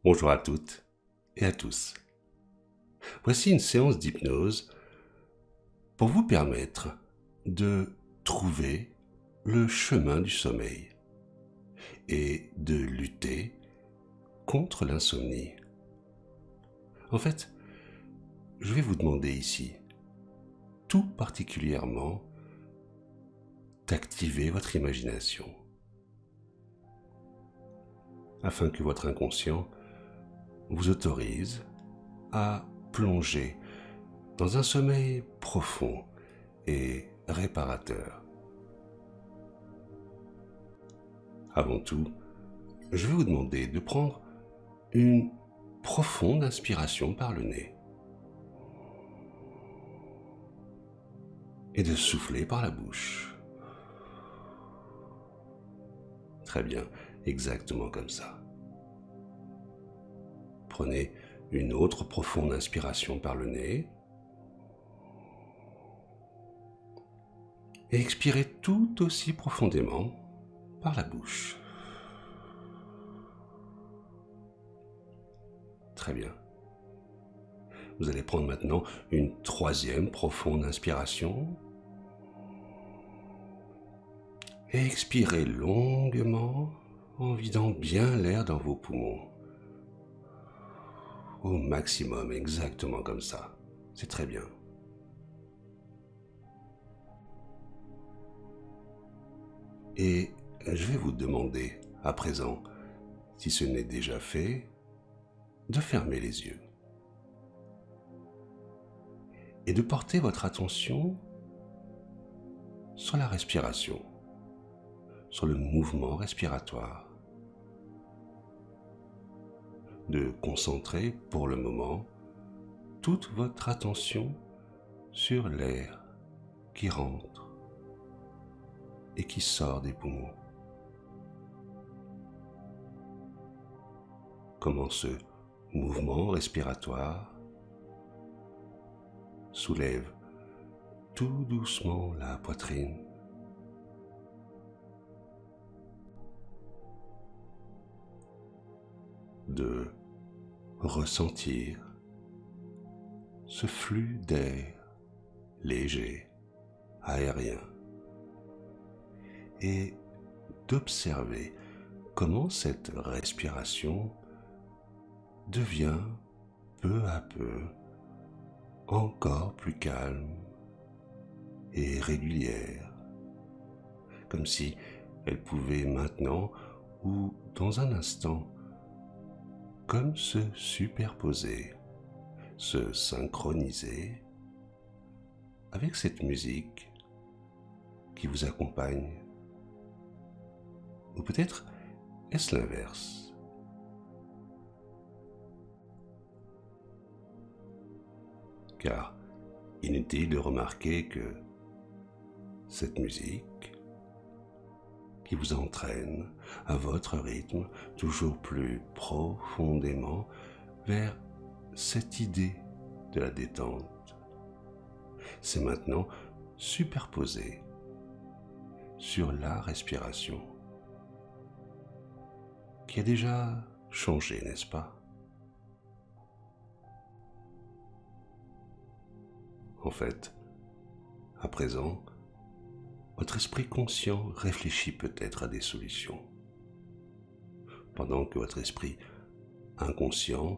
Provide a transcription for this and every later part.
Bonjour à toutes et à tous. Voici une séance d'hypnose pour vous permettre de trouver le chemin du sommeil et de lutter contre l'insomnie. En fait, je vais vous demander ici, tout particulièrement, d'activer votre imagination afin que votre inconscient vous autorise à plonger dans un sommeil profond et réparateur. Avant tout, je vais vous demander de prendre une profonde inspiration par le nez et de souffler par la bouche. Très bien, exactement comme ça. Prenez une autre profonde inspiration par le nez et expirez tout aussi profondément par la bouche. Très bien. Vous allez prendre maintenant une troisième profonde inspiration et expirez longuement en vidant bien l'air dans vos poumons. Au maximum, exactement comme ça. C'est très bien. Et je vais vous demander, à présent, si ce n'est déjà fait, de fermer les yeux et de porter votre attention sur la respiration, sur le mouvement respiratoire, de concentrer pour le moment toute votre attention sur l'air qui rentre et qui sort des poumons. Comment ce mouvement respiratoire soulève tout doucement la poitrine, de ressentir ce flux d'air léger, aérien, et d'observer comment cette respiration devient peu à peu encore plus calme et régulière, comme si elle pouvait maintenant ou dans un instant comme se superposer, se synchroniser avec cette musique qui vous accompagne. Ou peut-être est-ce l'inverse? Car inutile de remarquer que cette musique qui vous entraîne à votre rythme toujours plus profondément vers cette idée de la détente, c'est maintenant superposé sur la respiration qui a déjà changé, n'est-ce pas? En fait, à présent, votre esprit conscient réfléchit peut-être à des solutions, pendant que votre esprit inconscient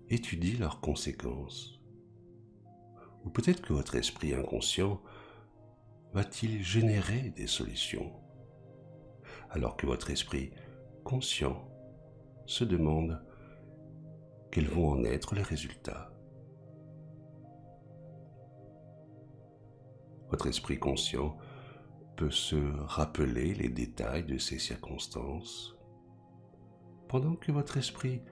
étudie leurs conséquences. Ou peut-être que votre esprit inconscient va-t-il générer des solutions, alors que votre esprit conscient se demande quels vont en être les résultats. Votre esprit conscient peut se rappeler les détails de ces circonstances, pendant que votre esprit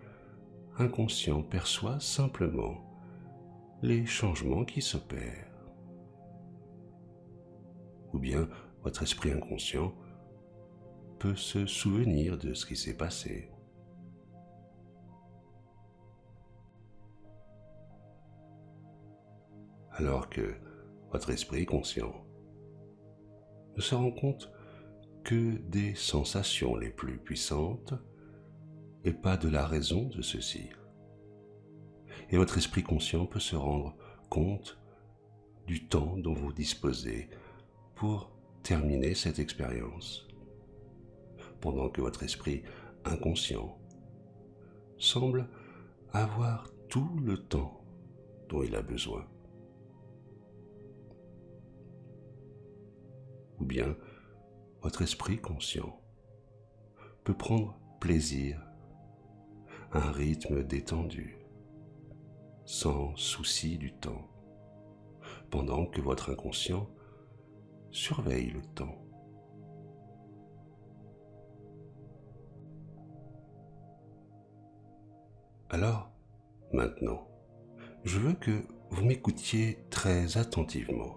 inconscient perçoit simplement les changements qui s'opèrent. Ou bien votre esprit inconscient peut se souvenir de ce qui s'est passé. Alors que votre esprit conscient ne se rend compte que des sensations les plus puissantes et pas de la raison de ceci. Et votre esprit conscient peut se rendre compte du temps dont vous disposez pour terminer cette expérience, pendant que votre esprit inconscient semble avoir tout le temps dont il a besoin. Ou bien, votre esprit conscient peut prendre plaisir à un rythme détendu, sans souci du temps, pendant que votre inconscient surveille le temps. Alors, maintenant, je veux que vous m'écoutiez très attentivement.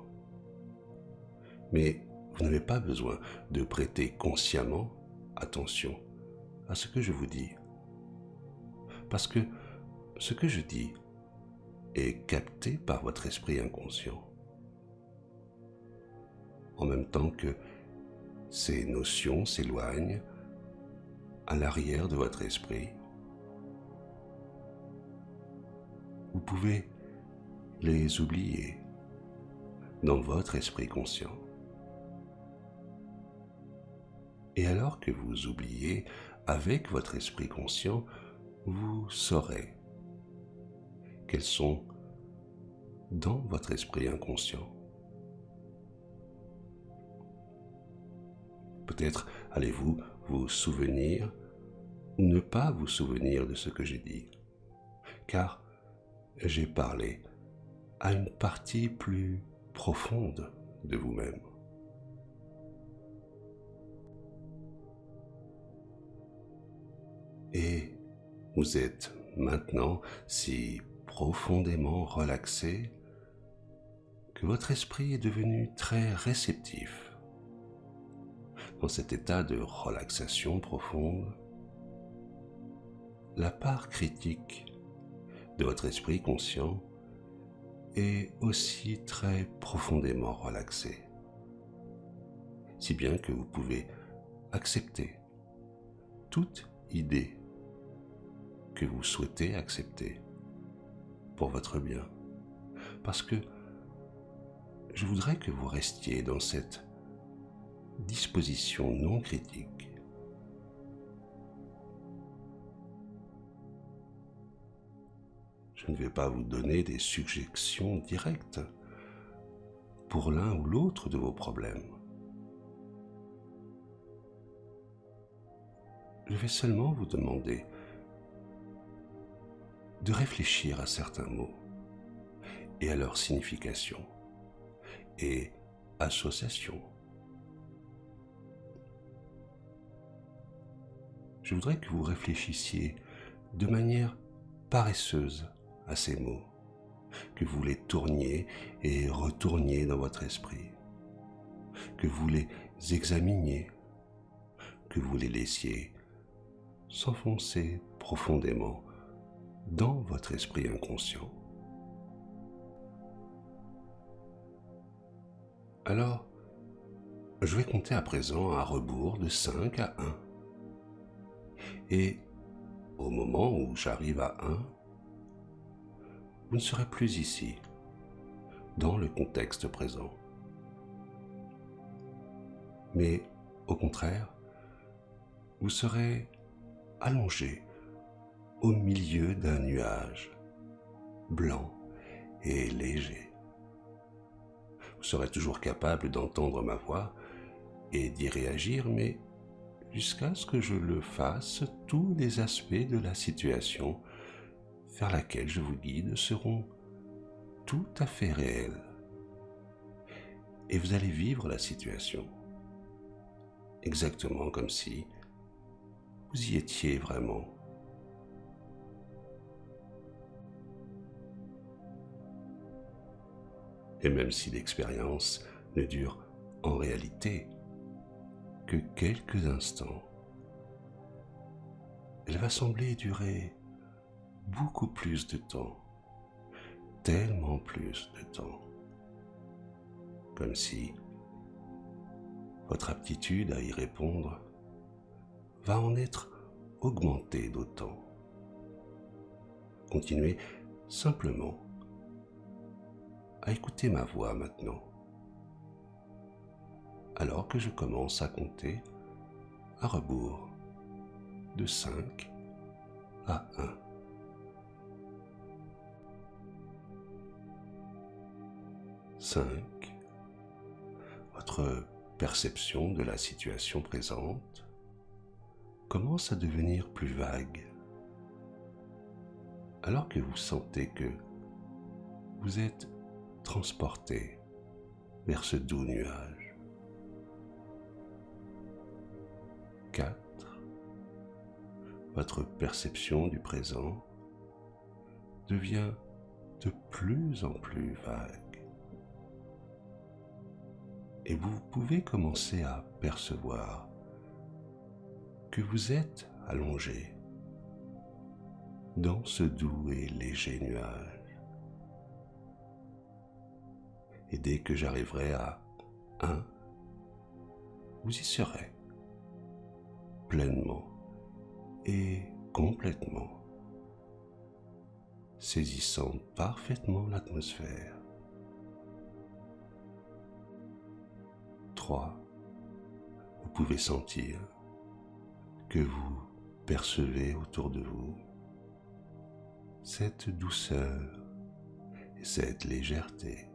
Mais vous n'avez pas besoin de prêter consciemment attention à ce que je vous dis. Parce que ce que je dis est capté par votre esprit inconscient. En même temps que ces notions s'éloignent à l'arrière de votre esprit, vous pouvez les oublier dans votre esprit conscient. Et alors que vous oubliez avec votre esprit conscient, vous saurez qu'elles sont dans votre esprit inconscient. Peut-être allez-vous vous souvenir ou ne pas vous souvenir de ce que j'ai dit, car j'ai parlé à une partie plus profonde de vous-même. Et vous êtes maintenant si profondément relaxé que votre esprit est devenu très réceptif. Dans cet état de relaxation profonde, la part critique de votre esprit conscient est aussi très profondément relaxée, si bien que vous pouvez accepter toute idée que vous souhaitez accepter pour votre bien, parce que je voudrais que vous restiez dans cette disposition non critique. Je ne vais pas vous donner des suggestions directes pour l'un ou l'autre de vos problèmes. Je vais seulement vous demander de réfléchir à certains mots et à leur signification et association. Je voudrais que vous réfléchissiez de manière paresseuse à ces mots, que vous les tourniez et retourniez dans votre esprit, que vous les examiniez, que vous les laissiez s'enfoncer profondément dans votre esprit inconscient. Alors, je vais compter à présent à rebours de 5 à 1. Et au moment où j'arrive à 1, vous ne serez plus ici, dans le contexte présent. Mais au contraire, vous serez allongé au milieu d'un nuage blanc et léger. Vous serez toujours capable d'entendre ma voix et d'y réagir, mais jusqu'à ce que je le fasse, tous les aspects de la situation vers laquelle je vous guide seront tout à fait réels. Et vous allez vivre la situation exactement comme si vous y étiez vraiment. Et même si l'expérience ne dure en réalité que quelques instants, elle va sembler durer beaucoup plus de temps, tellement plus de temps, comme si votre aptitude à y répondre va en être augmenter d'autant. Continuez simplement à écouter ma voix maintenant, alors que je commence à compter à rebours de 5 à 1. 5. Votre perception de la situation présente commence à devenir plus vague, alors que vous sentez que vous êtes transporté vers ce doux nuage. 4. Votre perception du présent devient de plus en plus vague. Et vous pouvez commencer à percevoir que vous êtes allongé dans ce doux et léger nuage. Et dès que j'arriverai à 1, vous y serez pleinement et complètement, saisissant parfaitement l'atmosphère. 3. Vous pouvez sentir que vous percevez autour de vous cette douceur et cette légèreté,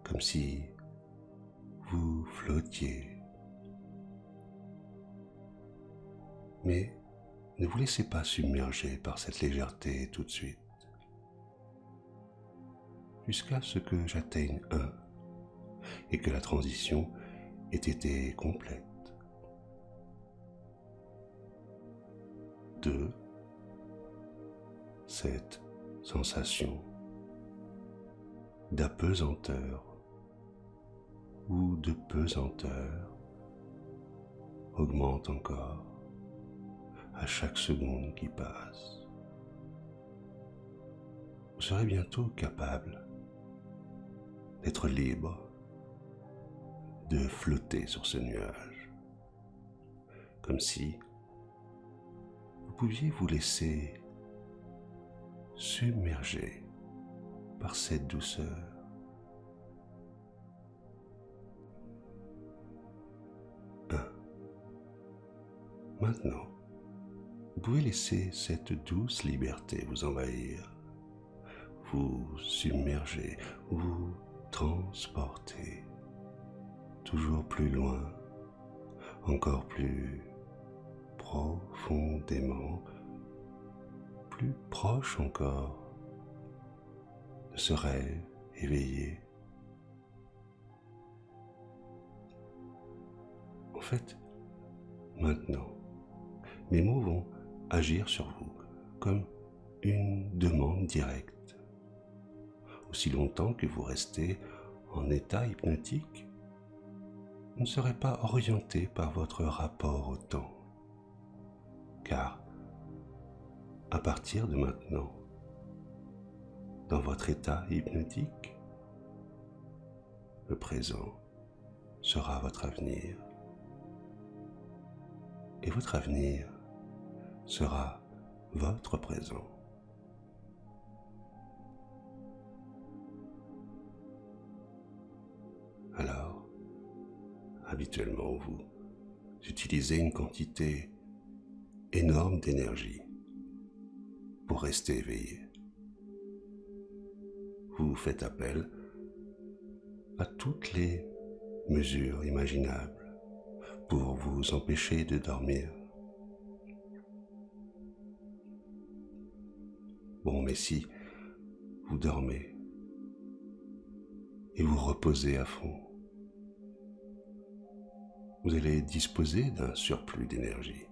comme si vous flottiez. Mais ne vous laissez pas submerger par cette légèreté tout de suite, jusqu'à ce que j'atteigne 1 et que la transition ait été complète. 2. Cette sensation d'apesanteur ou de pesanteur augmente encore à chaque seconde qui passe. Vous serez bientôt capable d'être libre, de flotter sur ce nuage, comme si vous pouviez vous laisser submerger par cette douceur. 1. Maintenant, vous pouvez laisser cette douce liberté vous envahir, vous submerger, vous transporter toujours plus loin, encore plus profondément, plus proche encore de ce rêve éveillé. En fait, maintenant, mes mots vont agir sur vous comme une demande directe. Aussi longtemps que vous restez en état hypnotique, vous ne serez pas orienté par votre rapport au temps, car à partir de maintenant, dans votre état hypnotique, le présent sera votre avenir, et votre avenir sera votre présent. Alors, habituellement, vous utilisez une quantité énorme d'énergie pour rester éveillé. Vous faites appel à toutes les mesures imaginables pour vous empêcher de dormir. Bon, mais si vous dormez et vous reposez à fond, vous allez disposer d'un surplus d'énergie.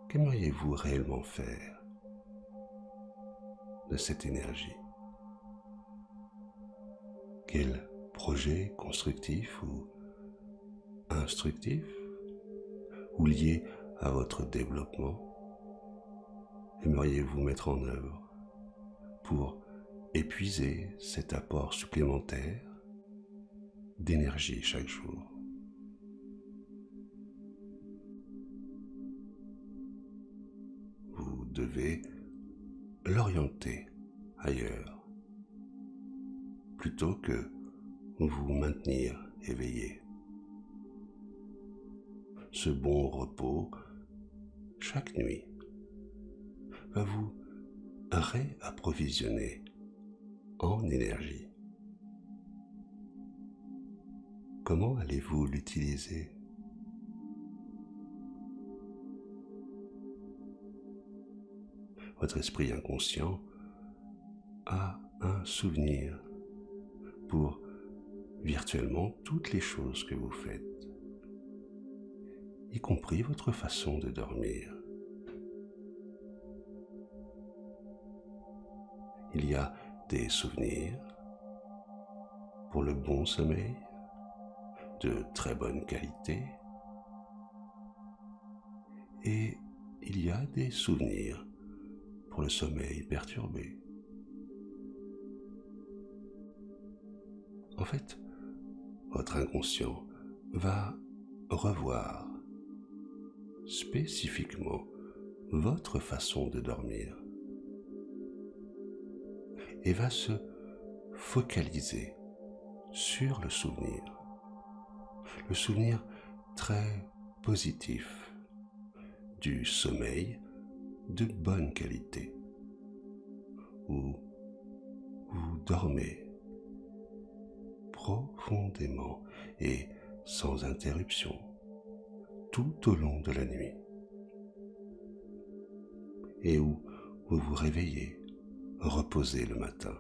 Qu'aimeriez-vous réellement faire de cette énergie? Quel projet constructif ou instructif ou lié à votre développement aimeriez-vous mettre en œuvre pour épuiser cet apport supplémentaire d'énergie chaque jour? devez l'orienter ailleurs, plutôt que vous maintenir éveillé. Ce bon repos, chaque nuit, va vous réapprovisionner en énergie. Comment allez-vous l'utiliser? Votre esprit inconscient a un souvenir pour virtuellement toutes les choses que vous faites, y compris votre façon de dormir. Il y a des souvenirs pour le bon sommeil, de très bonne qualité, et il y a des souvenirs pour le sommeil perturbé. En fait, votre inconscient va revoir spécifiquement votre façon de dormir et va se focaliser sur le souvenir très positif du sommeil de bonne qualité, où vous dormez profondément et sans interruption tout au long de la nuit, et où vous vous réveillez reposé le matin.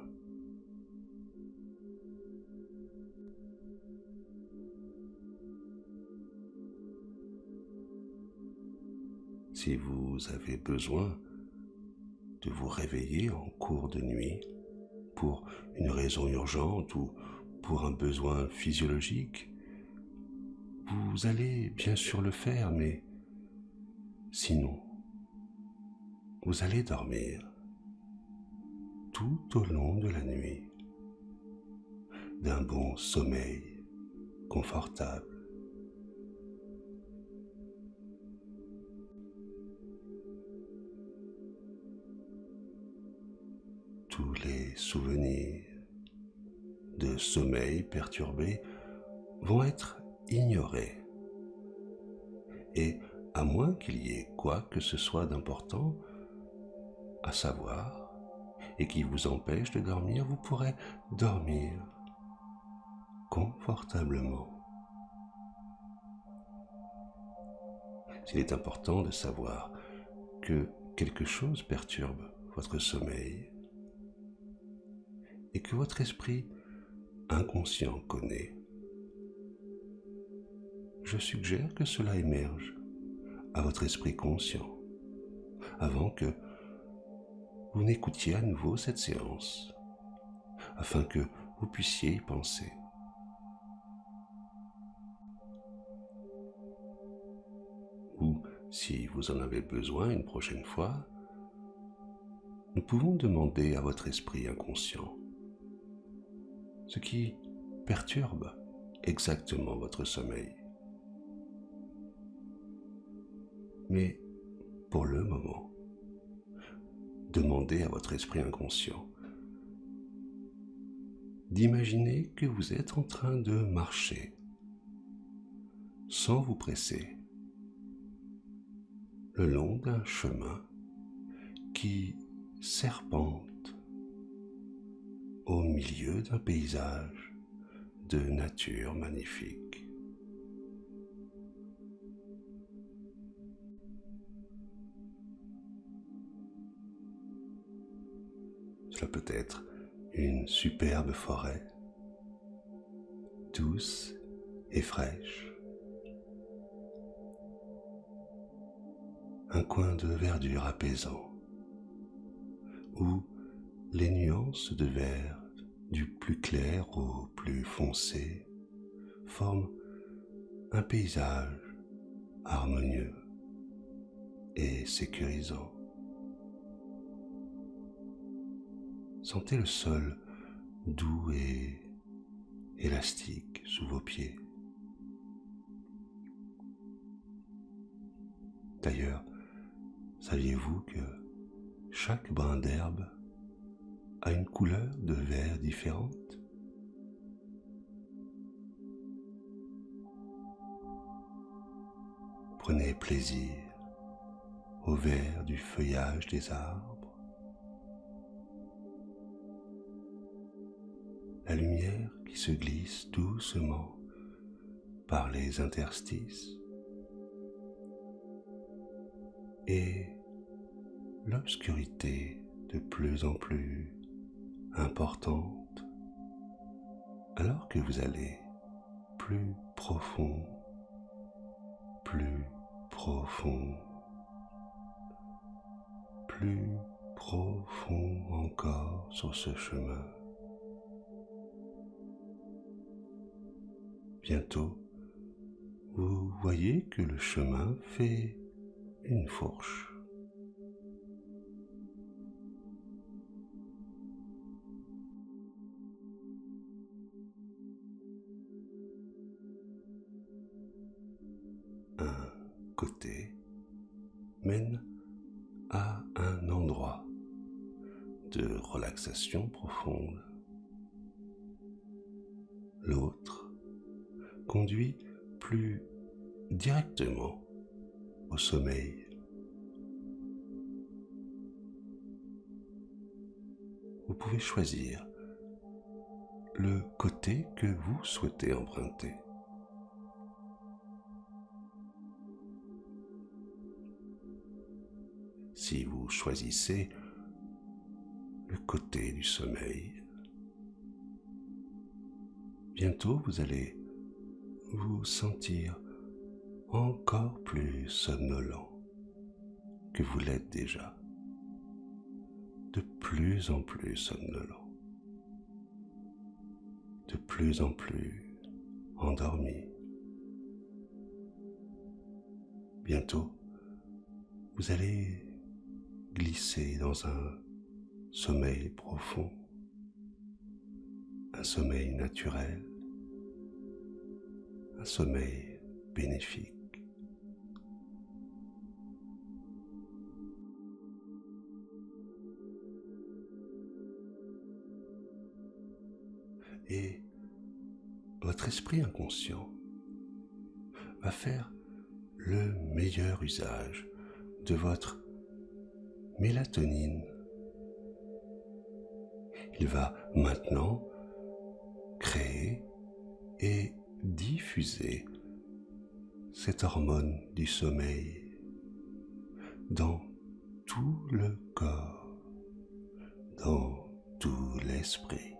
Si vous avez besoin de vous réveiller en cours de nuit pour une raison urgente ou pour un besoin physiologique, vous allez bien sûr le faire, mais sinon, vous allez dormir tout au long de la nuit d'un bon sommeil confortable. Tous les souvenirs de sommeil perturbé vont être ignorés. Et à moins qu'il y ait quoi que ce soit d'important à savoir et qui vous empêche de dormir, vous pourrez dormir confortablement. S'il est important de savoir que quelque chose perturbe votre sommeil et que votre esprit inconscient connaît, je suggère que cela émerge à votre esprit conscient avant que vous n'écoutiez à nouveau cette séance, afin que vous puissiez y penser. Ou, si vous en avez besoin une prochaine fois, nous pouvons demander à votre esprit inconscient ce qui perturbe exactement votre sommeil. Mais pour le moment, demandez à votre esprit inconscient d'imaginer que vous êtes en train de marcher sans vous presser le long d'un chemin qui serpente au milieu d'un paysage de nature magnifique. Cela peut être une superbe forêt, douce et fraîche, un coin de verdure apaisant, où les nuances de vert du plus clair au plus foncé forment un paysage harmonieux et sécurisant. Sentez le sol doux et élastique sous vos pieds. D'ailleurs, saviez-vous que chaque brin d'herbe a une couleur de vert différente. Prenez plaisir au vert du feuillage des arbres, la lumière qui se glisse doucement par les interstices et l'obscurité de plus en plus importante alors que vous allez plus profond, plus profond, plus profond encore sur ce chemin. Bientôt, vous voyez que le chemin fait une fourche. Un côté mène à un endroit de relaxation profonde. L'autre conduit plus directement au sommeil. Vous pouvez choisir le côté que vous souhaitez emprunter. Si vous choisissez le côté du sommeil, bientôt vous allez vous sentir encore plus somnolent que vous l'êtes déjà, de plus en plus somnolent, de plus en plus endormi. Bientôt, vous allez glisser dans un sommeil profond, un sommeil naturel, un sommeil bénéfique. Et votre esprit inconscient va faire le meilleur usage de votre mélatonine. Il va maintenant créer et diffuser cette hormone du sommeil dans tout le corps, dans tout l'esprit.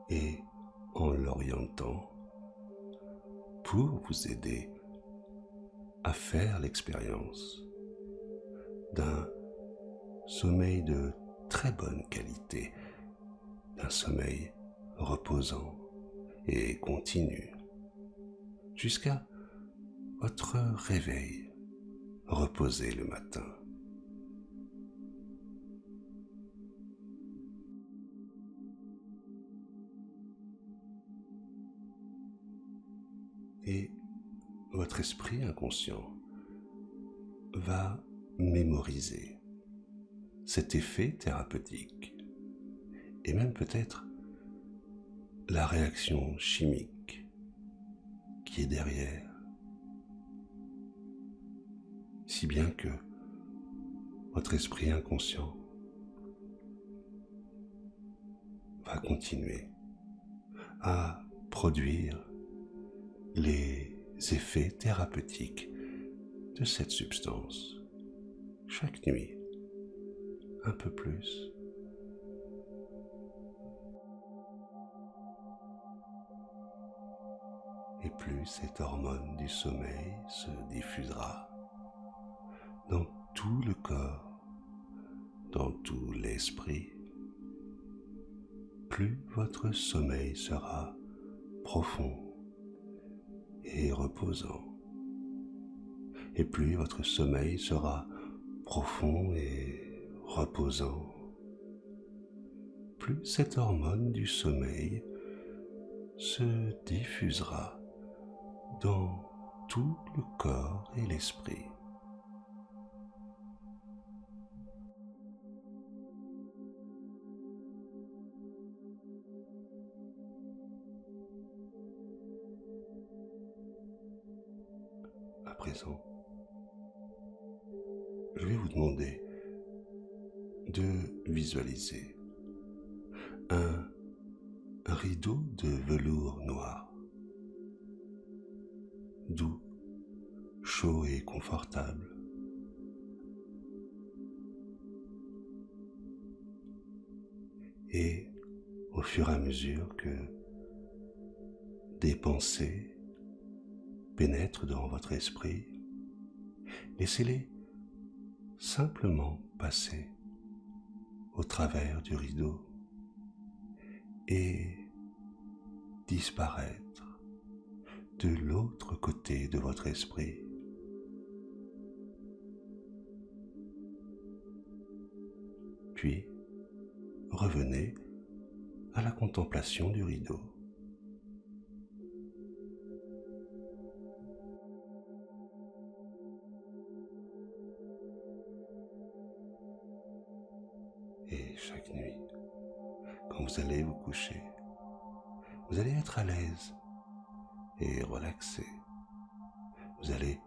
Et en l'orientant pour vous aider à faire l'expérience d'un sommeil de très bonne qualité, d'un sommeil reposant et continu, jusqu'à votre réveil reposé le matin. Et votre esprit inconscient va mémoriser cet effet thérapeutique et même peut-être la réaction chimique qui est derrière, si bien que votre esprit inconscient va continuer à produire les effets thérapeutiques de cette substance chaque nuit, un peu plus. Et plus cette hormone du sommeil se diffusera dans tout le corps, dans tout l'esprit, plus votre sommeil sera profond et reposant. Et plus votre sommeil sera profond et reposant, plus cette hormone du sommeil se diffusera dans tout le corps et l'esprit. À présent, je vais vous demander de visualiser un rideau de velours noir, doux, chaud et confortable. Et au fur et à mesure que des pensées pénètrent dans votre esprit, laissez-les simplement passer au travers du rideau et disparaître de l'autre côté de votre esprit. Puis, revenez à la contemplation du rideau. Et chaque nuit, quand vous allez vous coucher, vous allez être à l'aise et relaxé. Vous allez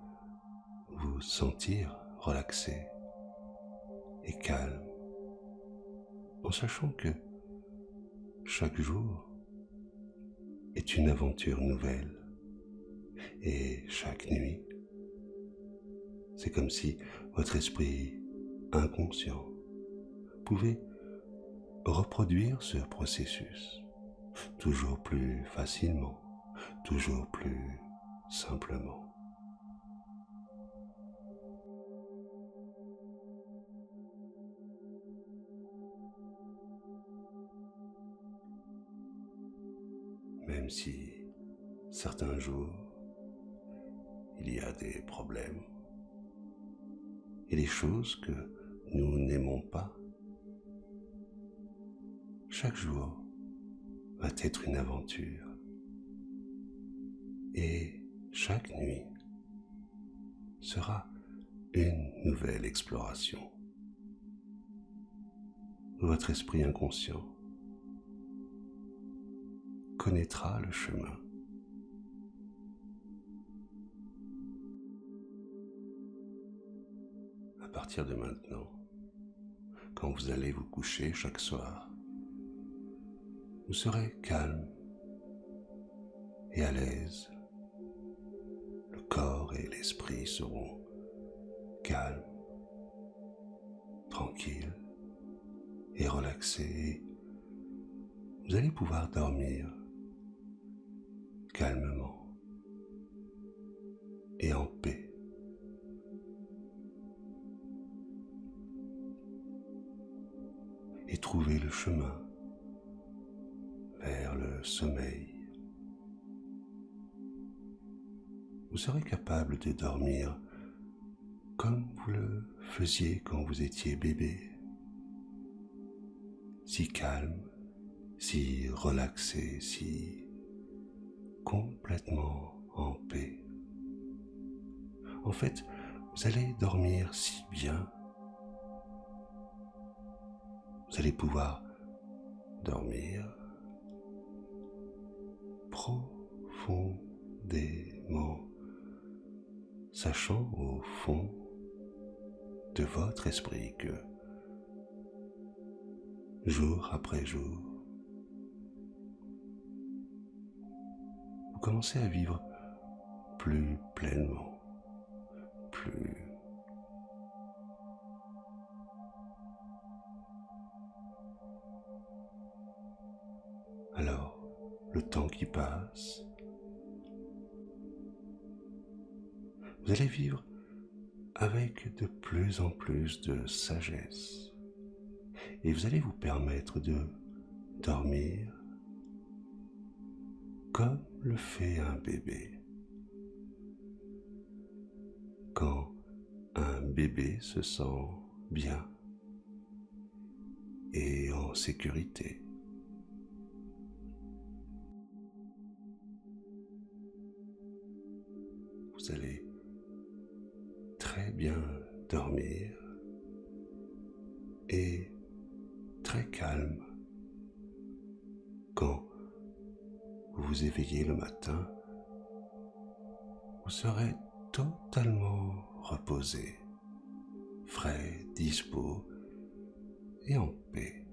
vous sentir relaxé et calme, en sachant que chaque jour est une aventure nouvelle. Et chaque nuit, c'est comme si votre esprit inconscient pouvait reproduire ce processus toujours plus facilement, toujours plus simplement. Même si certains jours, il y a des problèmes et des choses que nous n'aimons pas, chaque jour va être une aventure et chaque nuit sera une nouvelle exploration. Votre esprit inconscient connaîtra le chemin. À partir de maintenant, quand vous allez vous coucher chaque soir, vous serez calme et à l'aise. Le corps et l'esprit seront calmes, tranquilles et relaxés. Vous allez pouvoir dormir calmement et en paix. Et trouver le chemin vers le sommeil. Vous serez capable de dormir comme vous le faisiez quand vous étiez bébé, si calme, si relaxé, si complètement en paix. En fait, vous allez dormir si bien, vous allez pouvoir dormir profondément, sachant au fond de votre esprit que jour après jour, vous commencez à vivre plus pleinement, plus alors le temps qui passe, vous allez vivre avec de plus en plus de sagesse et vous allez vous permettre de dormir comme le fait un bébé. Quand un bébé se sent bien et en sécurité. vous allez très bien dormir et très calme quand vous vous éveillez le matin. Vous serez totalement reposé, frais, dispo et en paix.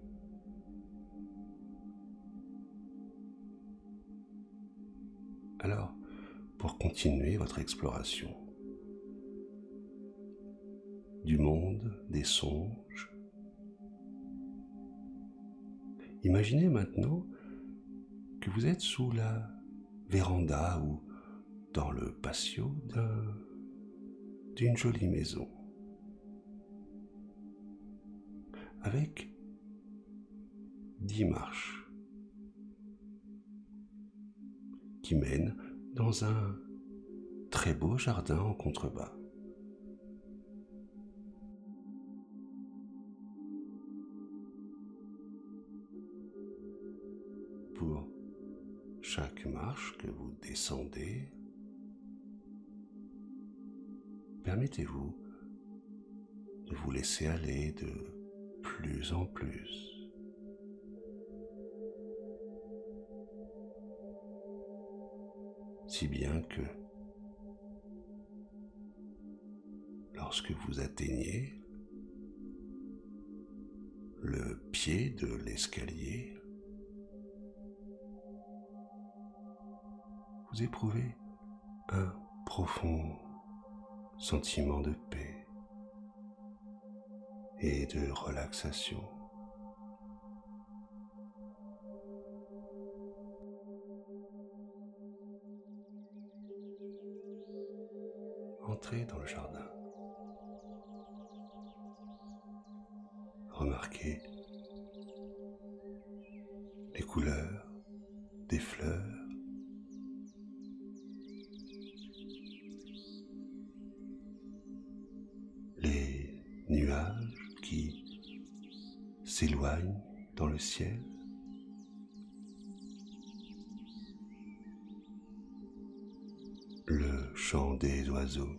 Alors, pour continuer votre exploration du monde des songes, imaginez maintenant que vous êtes sous la véranda ou dans le patio d'une jolie maison, avec 10 marches qui mènent dans un très beau jardin en contrebas. Pour chaque marche que vous descendez, permettez-vous de vous laisser aller de plus en plus. Si bien que lorsque vous atteignez le pied de l'escalier, vous éprouvez un profond sentiment de paix et de relaxation. Entrez dans le jardin. Remarquez les couleurs des fleurs, les nuages qui s'éloignent dans le ciel, le chant des oiseaux,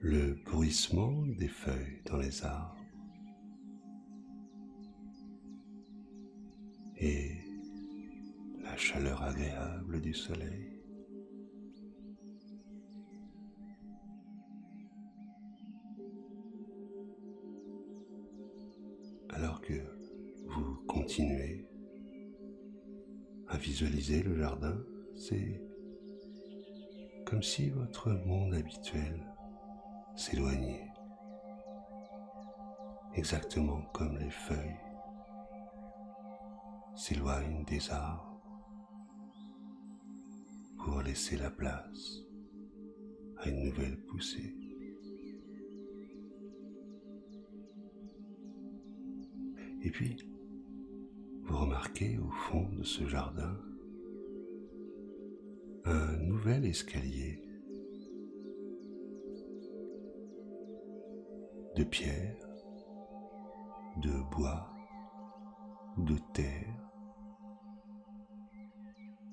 le bruissement des feuilles dans les arbres et la chaleur agréable du soleil. Alors que vous continuez à visualiser le jardin, c'est comme si votre monde habituel s'éloignait, exactement comme les feuilles s'éloignent des arbres pour laisser la place à une nouvelle poussée. Et puis, vous remarquez au fond de ce jardin un nouvel escalier de pierre, de bois ou de terre.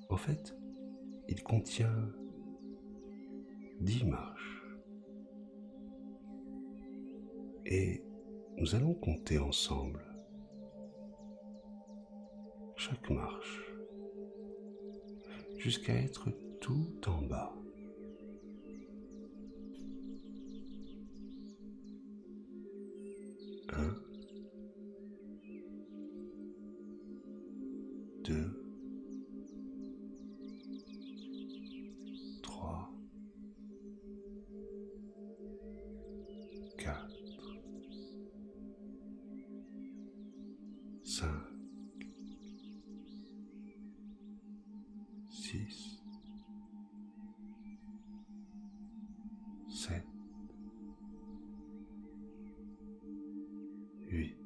En fait, il contient 10 marches. Et nous allons compter ensemble chaque marche jusqu'à être tout en bas. 1, 2, 3, 4, 5, 6, 7, 8,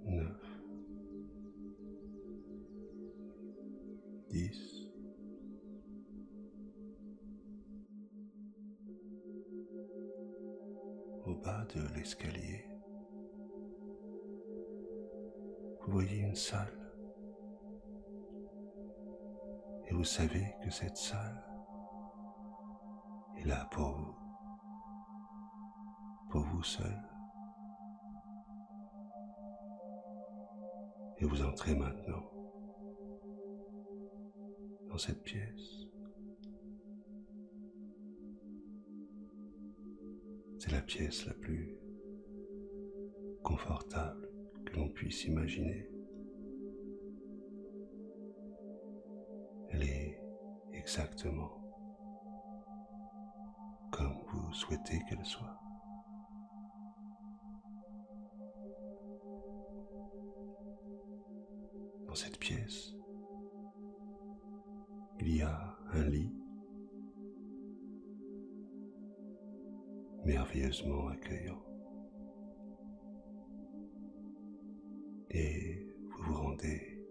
9, 10, 'Au bas de l'escalier, vous voyez une salle et vous savez que cette salle est là pour vous seul. Et vous entrez maintenant dans cette pièce. C'est la pièce la plus confortable que l'on puisse imaginer. Elle est exactement comme vous souhaitez qu'elle soit. Dans cette pièce, il y a un lit merveilleusement accueillant. Et vous vous rendez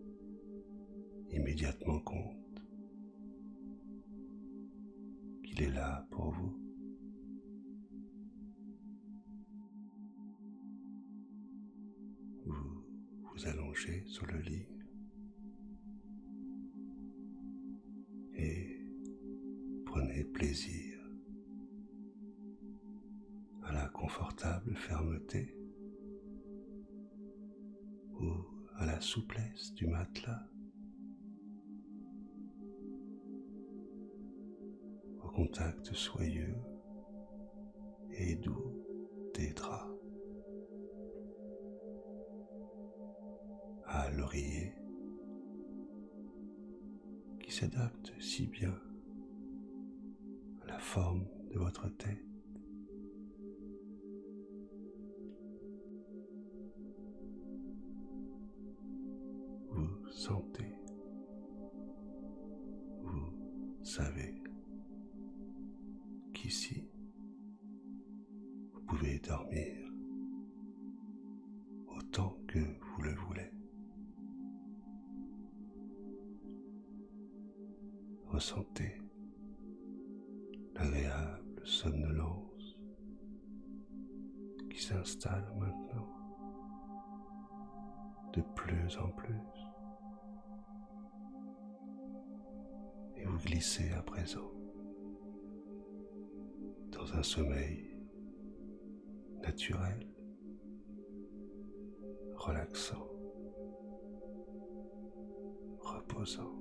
immédiatement compte qu'il est là pour vous. Vous vous allongez sur le lit et prenez plaisir à la confortable fermeté ou à la souplesse du matelas, au contact soyeux et doux des draps, à l'oreiller qui s'adapte si bien à la forme de votre tête. Vous sentez, vous savez qu'ici, vous pouvez dormir autant que vous le voulez. Ressentez l'agréable somnolence qui s'installe maintenant de plus en plus. Et vous glissez à présent dans un sommeil naturel, relaxant, reposant.